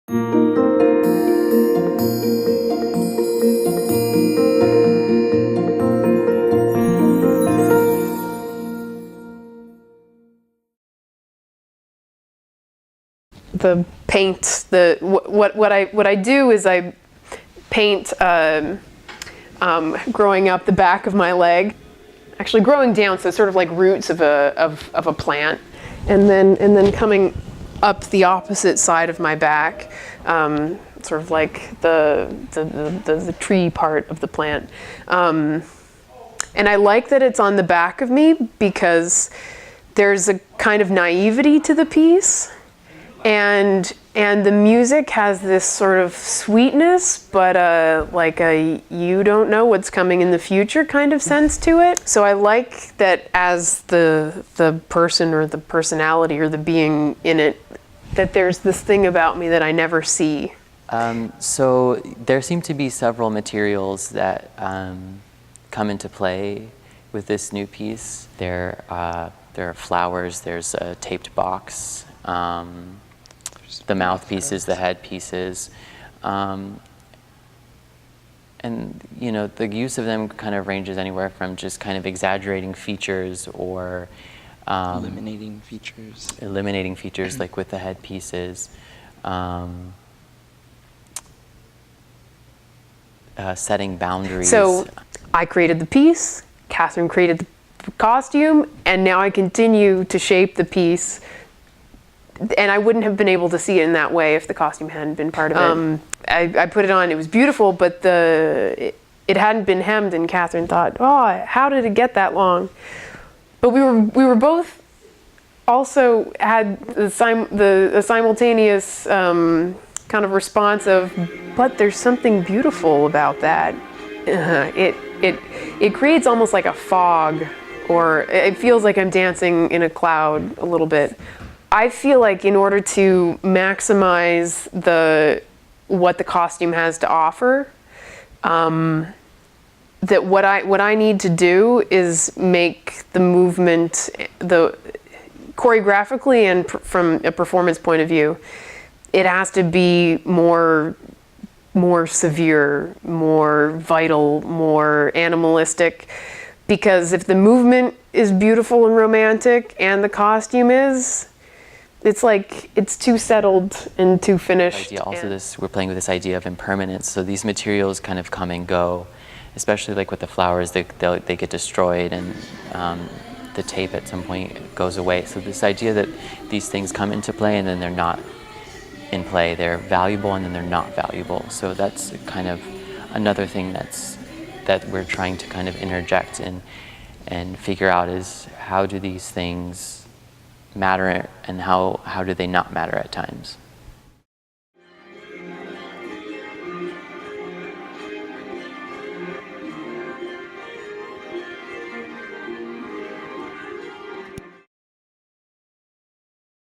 The paint, what I do is I paint growing up the back of my leg, actually growing down, so sort of like roots of a plant, and then coming up the opposite side of my back, sort of like the tree part of the plant. And I like that it's on the back of me because there's a kind of naivety to the piece. And the music has this sort of sweetness, but like a you don't know what's coming in the future kind of sense to it. So I like that as the person or the personality or the being in it, that there's this thing about me that I never see. So there seem to be several materials that come into play with this new piece. There are flowers, there's a taped box, the mouthpieces, the headpieces, and you know, the use of them kind of ranges anywhere from just kind of exaggerating features or eliminating features like with the headpieces, setting boundaries. So I created the piece, Catherine created the costume, and now I continue to shape the piece. And I wouldn't have been able to see it in that way if the costume hadn't been part of it. I put it on, it was beautiful, but it hadn't been hemmed, and Catherine thought, oh, how did it get that long? But we were both also had the simultaneous kind of response of, but there's something beautiful about that. It creates almost like a fog, or it feels like I'm dancing in a cloud a little bit. I feel like in order to maximize what the costume has to offer, that what I need to do is make the movement, choreographically and from a performance point of view, it has to be more severe, more vital, more animalistic. Because if the movement is beautiful and romantic and the costume is, it's like it's too settled and too finished. Also, we're playing with this idea of impermanence. So these materials kind of come and go, especially like with the flowers, they get destroyed, and the tape at some point goes away. So this idea that these things come into play and then they're not in play, they're valuable and then they're not valuable. So that's kind of another thing that we're trying to kind of interject and figure out is how do these things matter and how do they not matter at times.